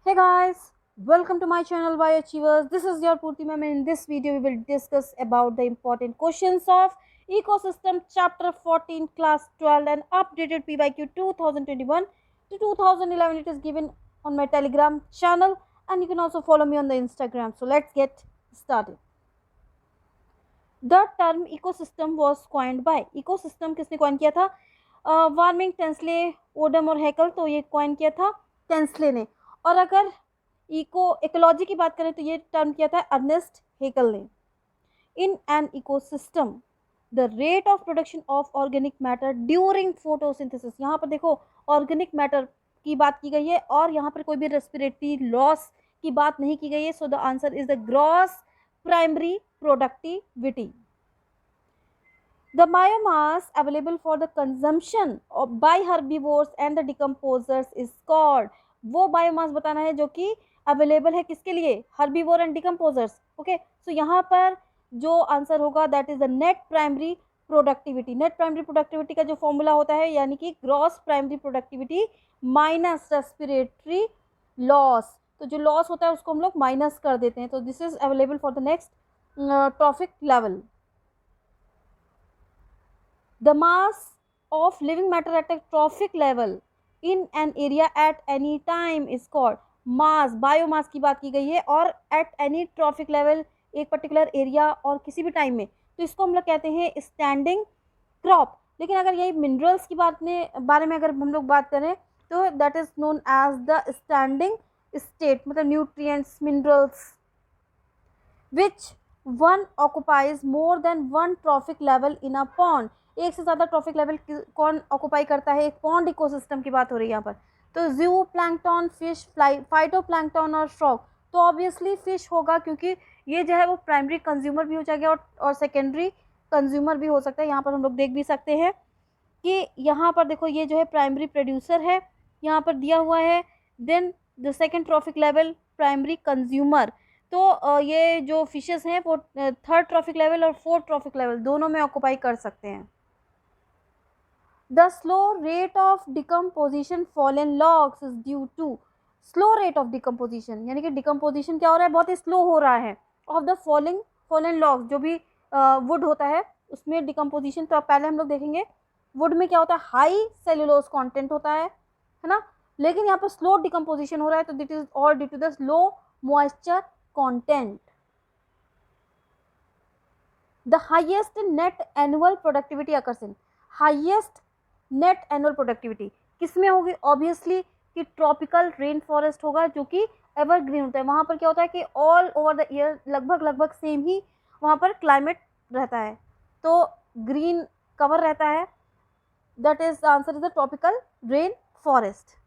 Hey guys, welcome to my channel Bioachievers. This is your Purti ma'am and in this video we will discuss about the important questions of Ecosystem Chapter 14 Class 12 and updated PYQ 2021 to 2011. It is given on my Telegram channel and you can also follow me on the Instagram. So let's get started. The term ecosystem was coined by ecosystem किसने coin किया था? Warming Tansley Odum और हैकल तो ये coin किया था Tansley ने। और अगर इकोलॉजी की बात करें तो ये टर्म किया था अर्नेस्ट हैकल ने। इन an ecosystem the rate of production of organic matter during photosynthesis, यहाँ पर देखो ऑर्गेनिक मैटर की बात की गई है और यहाँ पर कोई भी रेस्पिरेटरी लॉस की बात नहीं की गई है। So the answer is the gross primary productivity. The biomass available for the consumption by herbivores and the decomposers is called, वो बायोमास बताना है जो कि अवेलेबल है किसके लिए? Herbivore and decomposers. ओके, सो यहाँ पर जो आंसर होगा that is the net primary productivity. Net primary productivity का जो फॉर्मूला होता है यानी कि gross primary productivity minus respiratory loss, तो जो लॉस होता है उसको हम लोग माइनस कर देते हैं। तो this is available for the next trophic level. The mass of living matter at a trophic level in an area at any time is called mass, biomass की बात की गई है और at any trophic level एक particular area और किसी भी टाइम में, तो इसको हम लोग कहते हैं स्टैंडिंग क्रॉप। लेकिन अगर यही मिनरल्स की बारे में अगर हम लोग बात करें तो that is known as the standing state, मतलब nutrients minerals which one occupies more than one trophic level in a pond. एक से ज़्यादा ट्रॉफिक लेवल कौन ऑक्युपाई करता है? एक पॉन्ड इकोसिस्टम की बात हो रही है यहाँ पर। तो जू प्लैंकटन, फिश, फाइटो प्लैंकटन और फ्रॉग, तो ऑब्वियसली फिश होगा क्योंकि ये जो है वो प्राइमरी कंज्यूमर भी हो जाएगा और सेकेंडरी कंज्यूमर भी हो सकता है। यहाँ पर हम लोग देख भी सकते हैं कि यहाँ पर देखो ये जो है प्राइमरी प्रोड्यूसर है, यहाँ पर दिया हुआ है, then the second trophic level primary consumer. तो ये जो फिशेस हैं वो थर्ड ट्रॉफिक लेवल और फोर्थ ट्रॉफिक लेवल दोनों में ऑक्युपाई कर सकते हैं। The slow rate of decomposition fallen logs is due to slow rate of decomposition, यानी कि decomposition क्या हो रहा है? बहुत ही slow हो रहा है of the fallen logs, जो भी wood होता है उसमें decomposition। तो पहले हम लोग देखेंगे wood में क्या होता है, हाई सेलुलोज कंटेंट होता है ना, लेकिन यहाँ पर स्लो डिकम्पोजिशन हो रहा है तो that is all due to the slow moisture content. The highest net annual productivity occurs in, highest net annual productivity किस में होगी? ऑब्वियसली कि ट्रॉपिकल रेन फॉरेस्ट होगा जो कि एवरग्रीन होता है। वहाँ पर क्या होता है कि ऑल ओवर द ईयर लगभग सेम ही वहाँ पर क्लाइमेट रहता है, तो ग्रीन कवर रहता है। That is the answer is the tropical rain forest.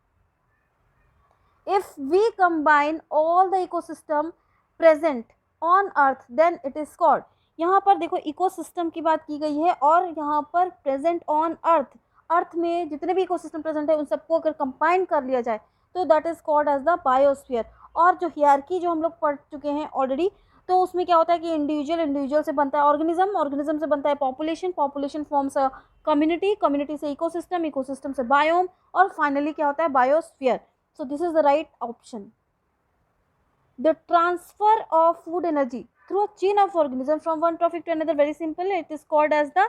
If we combine all the ecosystem present on earth then it is called, यहाँ पर देखो इकोसिस्टम की बात की गई है और यहाँ पर प्रेजेंट ऑन अर्थ, अर्थ में जितने भी इकोसिस्टम प्रेजेंट है उन सबको अगर कंबाइन कर लिया जाए तो that is called as the biosphere. और जो हियरकी जो हम लोग पढ़ चुके हैं ऑलरेडी, तो उसमें क्या होता है कि इंडिविजुअल से बनता है ऑर्गेनिज्म से बनता है पॉपुलेशन फॉर्म्स अ कम्युनिटी से इकोसिस्टम से बायोम और फाइनली क्या होता है? Biosphere. So this is the right option. The transfer of food energy through a chain of organism from one trophic to another, very simple, it is called as the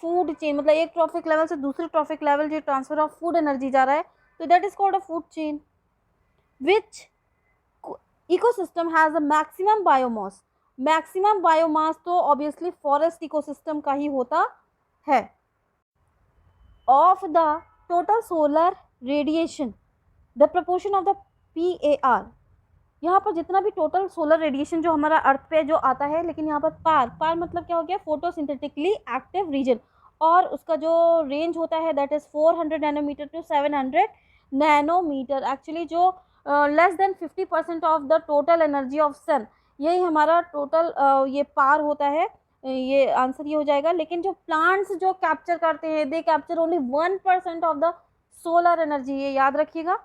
food chain. मतलब एक trophic level से दूसरे trophic level जो transfer of food energy जा रहा है तो that is called a food chain. Which ecosystem has a maximum biomass, maximum biomass तो ऑब्वियसली फॉरेस्ट इकोसिस्टम का ही होता है। Of the total solar radiation the proportion of the PAR, यहाँ पर जितना भी टोटल सोलर रेडिएशन जो हमारा अर्थ पे जो आता है, लेकिन यहाँ पर पार मतलब क्या हो गया? फोटोसिंथेटिकली एक्टिव रीजन, और उसका जो रेंज होता है that is 400 nanometre to 700 nanometre. Actually जो less than 50% of the total energy of sun, यही हमारा टोटल ये पार होता है। ये आंसर ये हो जाएगा। लेकिन जो प्लांट्स जो कैप्चर करते हैं they capture only 1% of the solar energy, ये याद रखिएगा।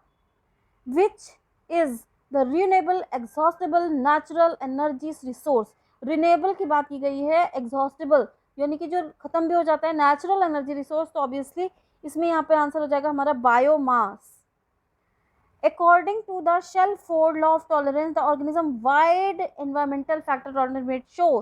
Which is the renewable exhaustible natural energies resource, renewable की बात की गई है, एग्जॉस्टेबल यानी कि जो खत्म भी हो जाता है, नेचुरल एनर्जी रिसोर्स, तो ऑब्वियसली इसमें यहाँ पे आंसर हो जाएगा हमारा biomass. According to the Shelford law of tolerance, the organism wide environmental factor tolerance show.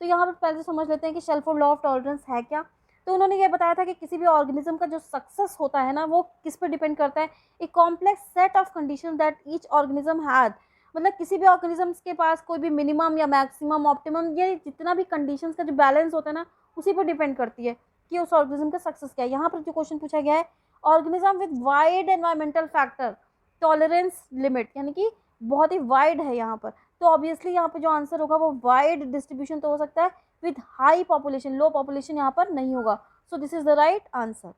तो यहाँ पर पहले समझ लेते हैं कि शेल्फोर्ड लॉ ऑफ टॉलरेंस है क्या. तो उन्होंने ये बताया था कि किसी भी ऑर्गेनिज्म का जो सक्सेस होता है ना वो किस पर डिपेंड करता है. A complex set of condition that each organism had. मतलब किसी भी ऑर्गेनिजम्स के पास कोई भी मिनिमम या मैक्सिमम ऑप्टिमम ये जितना भी कंडीशंस का जो बैलेंस होता है ना उसी पर डिपेंड करती है कि उस ऑर्गेनिज्म का सक्सेस क्या है. यहाँ पर जो क्वेश्चन पूछा गया है, organism with wide environmental factor tolerance limit, यानी कि बहुत ही वाइड है यहाँ पर. तो ऑब्वियसली यहाँ पर जो आंसर होगा वो वाइड डिस्ट्रीब्यूशन तो हो सकता है with high population, low population यहाँ पर नहीं होगा. So this is the right answer.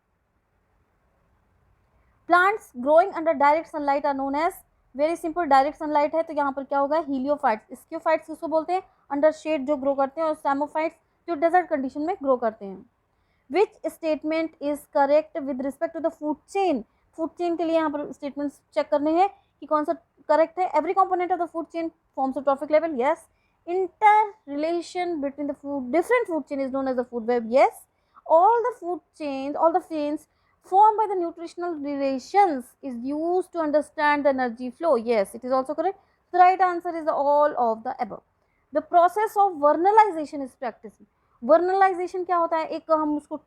Plants growing under direct sunlight are known as, very simple, direct sunlight है तो यहाँ पर क्या होगा, हीलियोफाइट्स. स्कियोफाइट्स किसको बोलते हैं, अंडर शेड जो ग्रो करते हैं, और स्टेमोफाइट्स जो डेजर्ट कंडीशन में ग्रो करते हैं. Which statement is correct with respect to the food chain. Food chain के लिए यहाँ पर स्टेटमेंट्स चेक करने हैं कि कौन सा करेक्ट है. Every component of the food chain forms a trophic level, yes. Inter relation between the food different food chain is known as the food web, yes. All the food chains, all the chains formed by the nutritional relations is used to understand the energy flow. Yes, it is also correct. The right answer is all of the above. The process of vernalization is practiced. Vernalization क्या होता है, एक हम उसको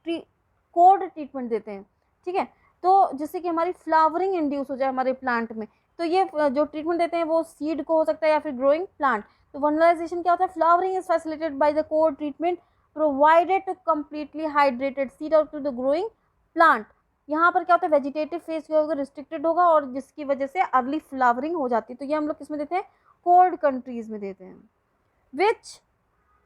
code treatment देते हैं, ठीक है, तो जिससे कि हमारी फ्लावरिंग इंड्यूस हो जाए हमारे प्लांट में. तो ये जो ट्रीटमेंट देते हैं वो सीड को हो सकता है या फिर ग्रोइंग प्लांट. तो वर्नलाइजेशन क्या होता है, flowering is facilitated by the cold treatment provided to completely hydrated seed और टू द ग्रोइंग प्लांट. यहाँ पर क्या होता है, वेजिटेटिव फेज जो होगा रिस्ट्रिक्टेड होगा और जिसकी वजह से अर्ली फ्लावरिंग हो जाती है. तो ये हम लोग किस में देते हैं, कोल्ड कंट्रीज में देते हैं. विच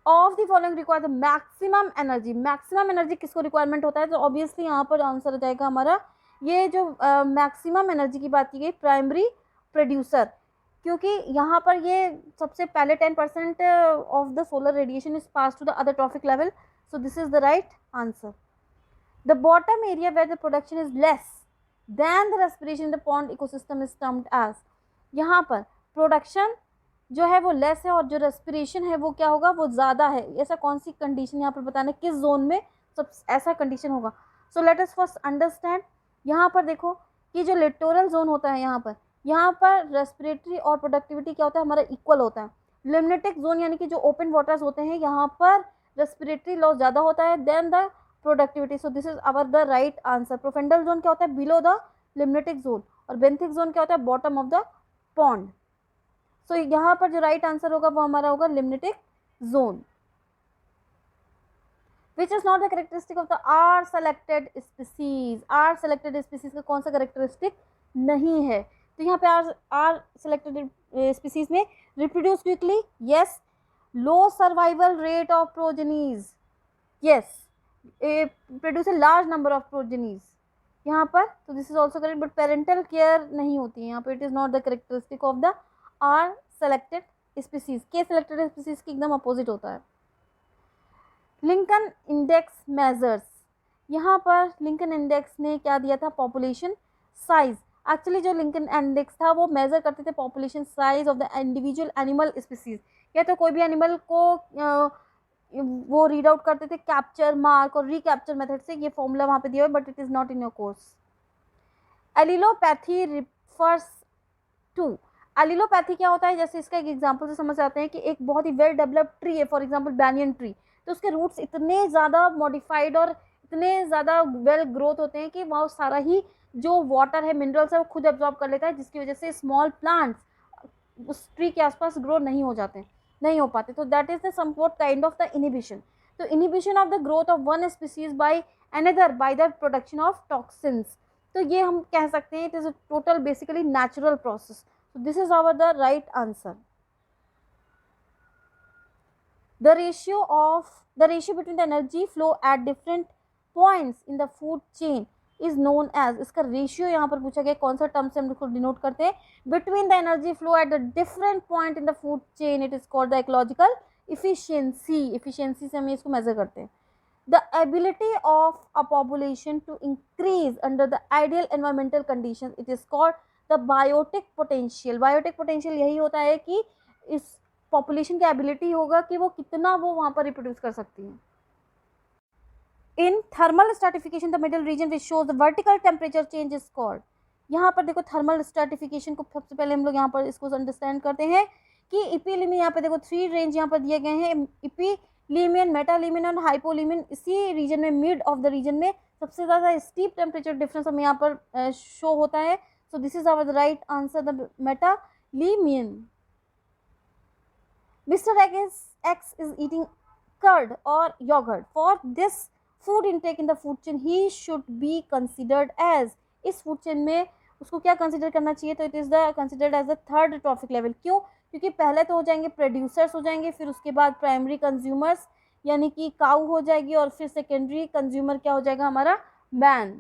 of the following require the maximum energy. Maximum energy किसको रिक्वायरमेंट होता है, तो ऑब्वियसली यहाँ पर आंसर हो जाएगा हमारा ये जो मैक्सिमम एनर्जी की बात की गई, प्राइमरी प्रोड्यूसर, क्योंकि यहाँ पर ये सबसे पहले 10% of the solar radiation is pass to the other trophic level. So this is the right answer. The bottom area where the production is less than the respiration in the pond ecosystem is termed as. यहाँ पर production जो है वो less है और जो respiration है वो क्या होगा, वो ज़्यादा है. ऐसा कौन सी कंडीशन यहाँ पर बताना किस जोन में सब ऐसा कंडीशन होगा. So let us first understand. यहाँ पर देखो कि जो लिटोरल जोन होता है यहाँ पर रेस्पिरेटरी और प्रोडक्टिविटी क्या होता है हमारा इक्वल होता है. लिम्नेटिक जोन यानी कि जो ओपन वाटर्स होते हैं यहाँ पर रेस्पिरेटरी लॉस ज़्यादा होता है then the productivity. So this is our the right answer. Profundal zone क्या होता है, बिलो द लिम्नेटिक जोन, और बेंथिक जोन क्या होता है, bottom of the pond. So यहाँ पर जो राइट आंसर होगा वो हमारा होगा limnetic zone. Which is not the characteristic of the r selected species. R selected species का कौन सा करेक्टरिस्टिक नहीं है, तो यहाँ पे आर सेलेक्टेड स्पीसीज में reproduce quickly, yes. Low survival rate of progenies, yes. Produce a large number of progenies यहाँ पर, तो this is also correct. But parental care नहीं होती है यहाँ पर. It is not the characteristic of the r selected species. K selected species की एकदम अपोजिट होता है. Lincoln index measures. यहाँ पर लिंकन इंडेक्स ने क्या दिया था, पॉपुलेशन साइज. एक्चुअली जो लिंकन इंडेक्स था वो मेजर करते थे population size of the individual animal species. या तो कोई भी एनिमल को वो रीड आउट करते थे कैप्चर, मार्क और रिकैप्चर मेथड से. ये फॉर्मूला वहाँ पे दिया है but it is not in your course. Allelopathy refers to. Allelopathy क्या होता है, जैसे इसका एक एग्जांपल से समझ आते हैं कि एक बहुत ही वेल डेवलप्ड ट्री है, फॉर एग्जांपल बैनियन ट्री, तो उसके रूट्स इतने ज़्यादा मॉडिफाइड और इतने ज़्यादा वेल ग्रोथ होते हैं कि वहाँ सारा ही जो वाटर है, मिनरल्स है, वो खुद एब्जॉर्ब कर लेता है, जिसकी वजह से स्मॉल प्लांट्स उस ट्री के आसपास ग्रो नहीं हो पाते. तो that is the somewhat kind of the inhibition. तो inhibition of the growth of one species by another by the production of toxins. तो ये हम कह सकते हैं it is a total basically natural process. So this is our the right answer. The ratio between the energy flow at different points in the food chain is known as. इसका ratio यहाँ पर पूछा गया कौन सा term से हम इसको डिनोट करते हैं. Between the energy flow at the different point in the food chain it is called the ecological efficiency. Efficiency से हम इसको मेजर करते हैं. The ability of a population to increase under the ideal environmental conditions it is called the biotic potential. Biotic potential यही होता है कि इस पॉपुलेशन की एबिलिटी होगा कि वो कितना वो वहाँ पर रिप्रोड्यूस कर सकती है. In thermal stratification the middle region which shows the vertical temperature change is called. यहाँ पर देखो थर्मल स्ट्रेटिफिकेशन को सबसे पहले हम लोग यहाँ पर इसको अंडरस्टैंड करते हैं कि इपीलिमिन, यहाँ पे देखो 3 रेंज यहाँ पर दिए गए हैं, इपीलिमिन, मेटालिमिन और हाइपोलिमिन। इसी रीजन में, मिड ऑफ द रीजन में सबसे ज़्यादा स्टीप टेम्परेचर डिफरेंस हमें यहाँ पर शो होता है। So this is our right answer, the metalimnion. Mister X is eating curd or yogurt. For this food intake in the food chain, he should be considered as, इस food chain में उसको क्या consider करना चाहिए, तो it is the considered as the third trophic level. क्यों? क्योंकि पहले तो हो जाएंगे प्रोड्यूसर्स हो जाएंगे, फिर उसके बाद प्राइमरी कंज्यूमर्स यानी कि काऊ हो जाएगी, और फिर सेकेंडरी कंज्यूमर क्या हो जाएगा हमारा, man.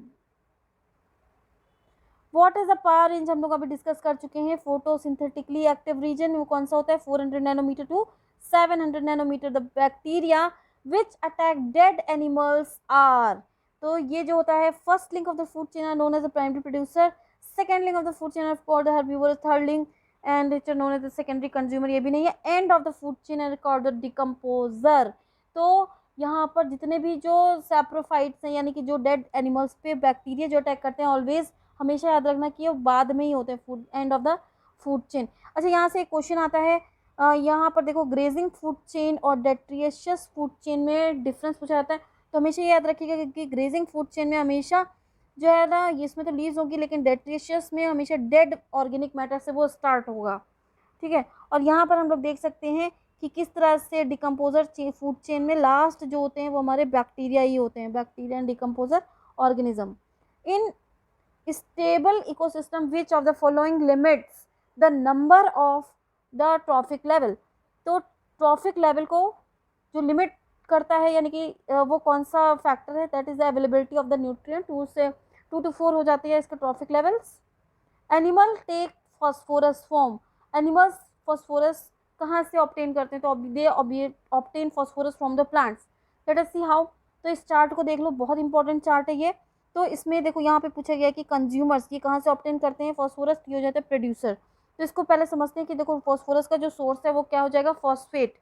What is the power range हम लोग अभी डिस्कस कर चुके हैं। फोटोसिंथेटिकली एक्टिव रीजन वो कौन सा होता है, 400 nanometre to 700 nanometre. The bacteria which attack dead animals are, तो ये जो होता है first link of the food chain are known as the primary producer, second link of the food chain are called the herbivore, third link and it known as the secondary consumer, ये भी नहीं है, end of the food chain are called the decomposer. तो यहाँ पर जितने भी जो सैप्रोफाइट्स हैं यानी कि जो डेड एनिमल्स पे बैक्टीरिया जो अटैक करते हैं, ऑलवेज हमेशा याद रखना कि वो बाद में ही होते हैं, food and of the food chain. अच्छा, यहाँ से एक क्वेश्चन आता है, यहाँ पर देखो ग्रेजिंग फूड चेन और डेट्रियशियस फूड चेन में डिफरेंस पूछा जाता है। तो हमेशा ये याद रखिएगा कि ग्रेजिंग फूड चेन में हमेशा जो है ना, इसमें तो लीव्स होगी, लेकिन डेट्रियशियस में हमेशा डेड ऑर्गेनिक मैटर से वो स्टार्ट होगा, ठीक है। और यहाँ पर हम लोग देख सकते हैं कि किस तरह से डिकम्पोजर फूड चेन में लास्ट जो होते हैं वो हमारे बैक्टीरिया ही होते हैं, bacteria and decomposer organism. In stable ecosystem which of the following limits the number of the trophic level, तो ट्रॉफिक लेवल को जो लिमिट करता है यानी कि वो कौन सा फैक्टर है, that is the availability of the nutrient. 2 to 4 हो जाती है इसके trophic levels. Animal take phosphorus form, animals phosphorus कहाँ से ऑब्टेन करते हैं, तो they obtain phosphorus from the plants. Let us see how. तो इस चार्ट को देख लो, बहुत इंपॉर्टेंट चार्ट है ये। तो इसमें देखो यहाँ पे पूछा गया कि कंज्यूमर्स ये कहाँ से ऑब्टेन करते हैं फॉस्फोरस, ये हो जाता है प्रोड्यूसर। तो इसको पहले समझते हैं कि देखो फॉस्फोरस का जो सोर्स है वो क्या हो जाएगा, फॉस्फेट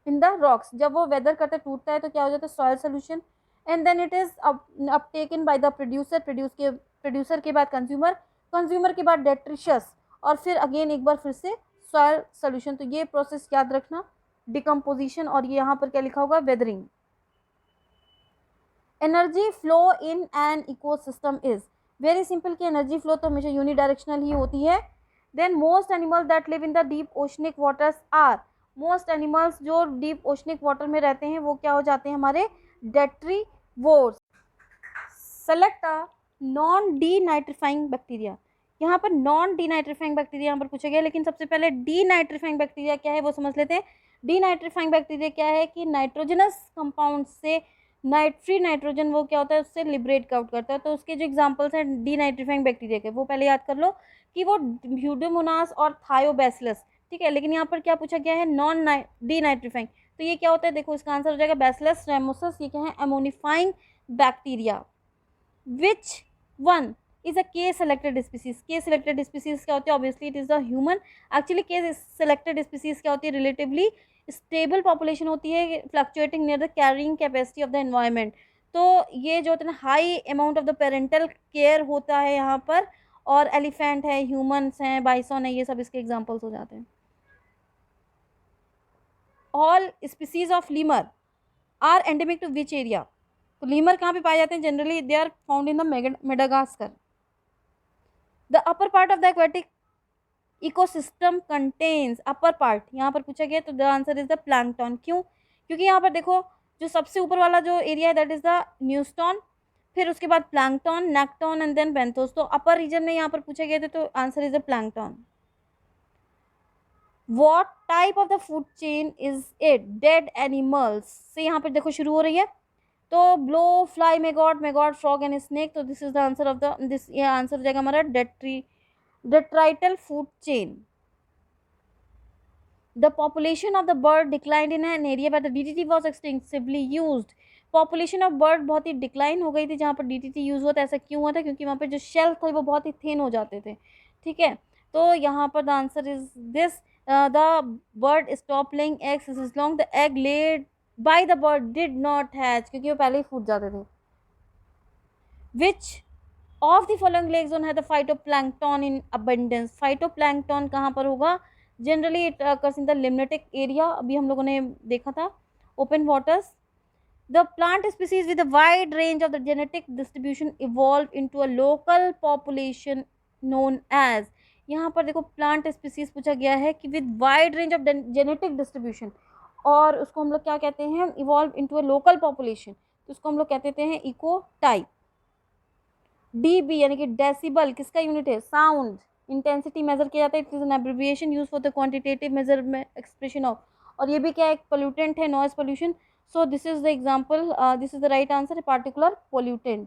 इन द रॉक्स। जब वो वेदर करते टूटता है तो क्या हो जाता है, soil solution, and then it is uptaken by the producer, producer के बाद कंज्यूमर, कंज्यूमर के बाद डेट्रिशियस, और फिर अगेन एक बार फिर से सॉयल सोल्यूशन। तो ये प्रोसेस याद रखना, डिकम्पोजिशन, और ये यहाँ पर क्या लिखा होगा, weathering. Energy flow in an ecosystem is, very simple कि एनर्जी फ्लो तो हमेशा यूनिडायरेक्शनल ही होती है। Then most animals that live in the deep oceanic waters are, most animals जो डीप ओशनिक वाटर में रहते हैं वो क्या हो जाते हैं हमारे, detritivores. Select a non denitrifying bacteria, यहाँ पर नॉन डीनाइट्रीफाइंग बैक्टीरिया यहाँ पर पूछा गया, लेकिन सबसे पहले डीनाइट्रीफाइंग बैक्टीरिया क्या है वो समझ लेते हैं। डीनाइट्रीफाइंग बैक्टीरिया क्या है कि नाइट्रोजनस कंपाउंड से फ्री नाइट्रोजन वो क्या होता है उससे लिबरेट आउट करता है। तो उसके जो एग्जांपल्स हैं डीनाइट्रीफाइंग बैक्टीरिया के, वो पहले याद कर लो कि वो ह्यूडोमोनास और थायोबैसिलस, ठीक है। लेकिन यहाँ पर क्या पूछा गया है, नॉन डीनाइट्रीफाइंग, तो ये क्या होता है, देखो इसका आंसर हो जाएगा बैसिलस रेमोसस, ये क्या है, ammonifying bacteria. Which one is a K selected species, K selected species क्या होती है, obviously it is the human. Actually K selected species क्या होती है, रिलेटिवली स्टेबल पॉपुलेशन होती है, fluctuating near the carrying capacity of the environment. तो ये जो होता है ना, high amount of the parental care होता है यहाँ पर, और एलिफेंट है, ह्यूमंस हैं, बाइसॉन है, ये सब इसके एग्जाम्पल्स हो जाते हैं। All species of lemur are endemic to which area, तो लीमर कहाँ पे पाए जाते हैं, generally they are found in the Madagascar. The upper part of the aquatic ecosystem contains, upper part यहाँ पर पूछा गया, तो the answer is the plankton. क्यों? क्योंकि यहाँ पर देखो जो सबसे ऊपर वाला जो एरिया है दैट इज द न्यूस्टॉन, फिर उसके बाद plankton, nekton and then benthos. तो अपर रीजन में यहाँ पर पूछा गया था, तो answer is the plankton. What type of the food chain is it, dead animals से यहाँ पर देखो शुरू हो रही है, तो blow fly maggot frog and snake, तो this is the answer of the this, ये आंसर हो जाएगा हमारा detrital food chain. The population of the bird declined in an area where the DDT was extensively used. Population of bird बहुत ही decline हो गई थी जहाँ पर DDT यूज़ हुआ था। ऐसा क्यों हुआ था? क्योंकि वहाँ पे जो शेल थे वो बहुत ही थिन हो जाते थे, ठीक है। तो यहाँ पर the answer is this, the bird stop laying eggs is long, the egg laid by the bird did not hatch, क्योंकि वो पहले ही फूट जाते थे। Which of the following lake zone है the phytoplankton in abundance. Phytoplankton कहाँ पर होगा? Generally it occurs in the limnetic area, अभी हम लोगों ने देखा था, open waters. The plant species with a wide range of the genetic distribution evolved into a local population known as। यहाँ पर देखो प्लांट स्पीसीज पूछा गया है कि with wide range of genetic distribution, और उसको हम लोग क्या कहते हैं? Evolve into a local population, तो उसको हम लोग कहते हैं इको टाइप। डीबी यानी कि डेसिबल किसका यूनिट है? साउंड इंटेंसिटी मेजर किया जाता है। It is an abbreviation use for the quantitative measurement expression of. और ये भी क्या है? एक पोल्यूटेंट है, noise pollution. So this is the example, this is the right answer, a particular pollutant.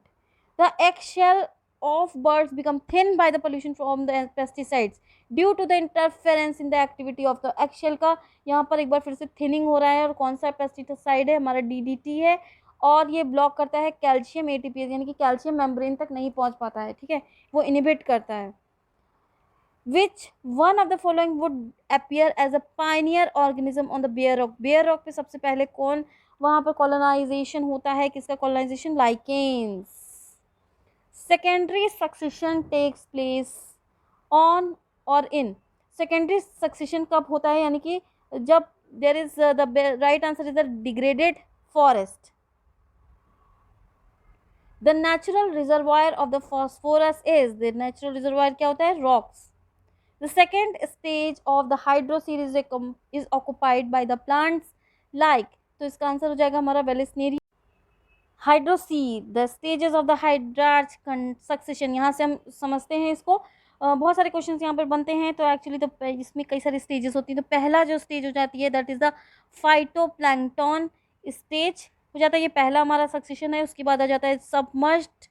The eggshell of birds become thin by the pollution from the pesticides due to the interference in the activity of the eggshell का यहाँ पर एक बार फिर से thinning हो रहा है, और कौन सा pesticide है? हमारा DDT है, और ये ब्लॉक करता है कैल्शियम ATPase, यानी कि कैल्शियम मेम्ब्रेन तक नहीं पहुंच पाता है, ठीक है, वो इनिबिट करता है। Which one of the following would appear as a pioneer organism on the Bear Rock? Bear Rock पे सबसे पहले कौन वहाँ पर कॉलोनाइजेशन होता है? किसका colonization? Lichens. Secondary succession takes place on और इन। सेकेंडरी सक्सेशन कब होता है? यानी कि जब there is the right answer is the degraded forest. The natural reservoir of the phosphorus is, the natural reservoir क्या होता है? Rocks. The second stage of the hydroseed is occupied by the plants like, तो इसका answer हो जाएगा हमारा vallisneria. Hydrosere, the stages of the hydrarch succession, यहाँ से हम समझते हैं इसको। बहुत सारे क्वेश्चंस यहाँ पर बनते हैं, तो एक्चुअली तो इसमें कई सारी स्टेजेस होती हैं। तो पहला जो स्टेज हो जाती है that is the phytoplankton stage हो जाता है, ये पहला हमारा सक्सेशन है। उसके बाद आ जाता है सबमर्ज्ड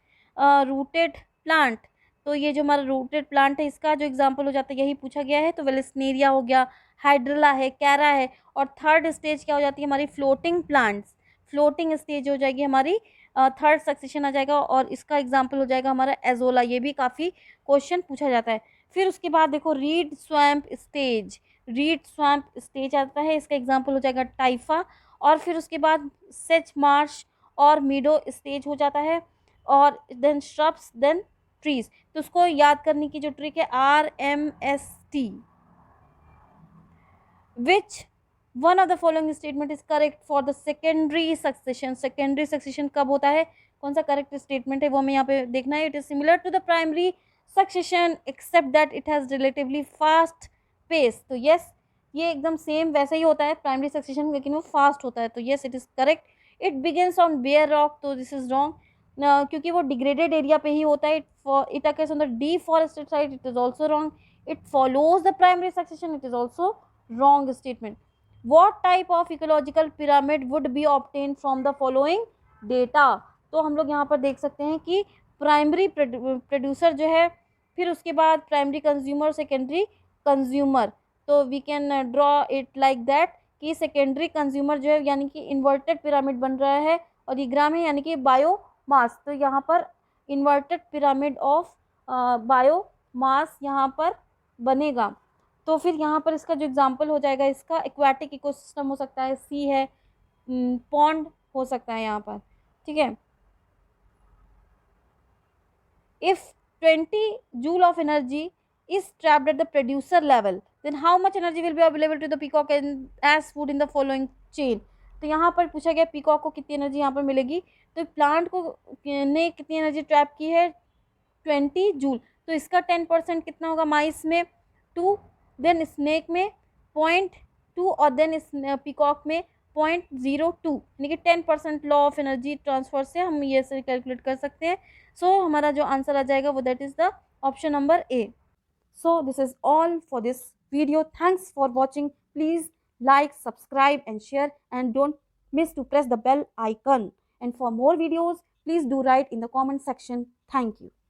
रूटेड प्लांट, तो ये जो हमारा रूटेड प्लांट है इसका जो एग्जांपल हो जाता है यही पूछा गया है, तो वेलिस्नेरिया हो गया, हाइड्रला है, कैरा है। और थर्ड स्टेज क्या हो जाती है हमारी? Floating plants. फ्लोटिंग स्टेज हो जाएगी हमारी, थर्ड सक्सेशन आ जाएगा, और इसका एग्जांपल हो जाएगा हमारा एजोला। ये भी काफ़ी क्वेश्चन पूछा जाता है। फिर उसके बाद देखो read swamp stage, read swamp stage आता है, इसका एग्जाम्पल हो जाएगा टाइफा। और फिर उसके बाद सेच मार्श और मीडो स्टेज हो जाता है, और देन श्रब्स, देन ट्रीज। तो उसको याद करने की जो ट्रिक है RMST। Which one of the following statement is correct for the secondary succession? Secondary succession कब होता है? कौन सा करेक्ट स्टेटमेंट है वो हमें यहाँ पे देखना है। It is similar to the primary succession except that it has relatively fast pace. तो यस, ये एकदम सेम वैसा ही होता है प्राइमरी सक्सेशन, लेकिन वो फास्ट होता है, तो yes it is correct. It begins on bare rock, तो दिस इज रॉन्ग, क्योंकि वो डिग्रेडेड एरिया पे ही होता है। It occurs on the deforested side, it is also wrong. It follows the primary succession, it is also wrong statement. What type of ecological pyramid would be obtained from the following data? तो हम लोग यहाँ पर देख सकते हैं कि primary producer जो है, फिर उसके बाद प्राइमरी कंज्यूमर, सेकेंडरी कंज्यूमर, तो we can draw it like that कि सेकेंडरी कंज्यूमर जो है यानी कि इन्वर्टेड पिरामिड बन रहा है, और ये ग्राम है यानी कि बायोमास, तो यहाँ पर इन्वर्टेड पिरामिड ऑफ बायोमास यहाँ पर बनेगा। तो फिर यहाँ पर इसका जो एग्जाम्पल हो जाएगा इसका एक्वाटिक इकोसिस्टम हो सकता है, सी है, पॉन्ड हो सकता है यहाँ पर, ठीक है। If 20 joule of energy is trapped at the producer level, then how much energy will be available to the peacock as food in the following chain? तो यहाँ पर पूछा गया पीकॉक को कितनी एनर्जी यहाँ पर मिलेगी, तो प्लांट को ने कितनी एनर्जी ट्रैप की है? 20 जूल, तो इसका 10% कितना होगा? माइस में 2, देन स्नेक में 0.2, और देन पीकॉक में 0.02, यानी कि 10% लॉ ऑफ एनर्जी ट्रांसफर से हम ये से कैलकुलेट कर सकते हैं। सो हमारा जो आंसर आ जाएगा वो that is the option number A. So this is all for this video, thanks for watching, please like, subscribe and share, and don't miss to press the bell icon, and for more videos please do write in the comment section. Thank you.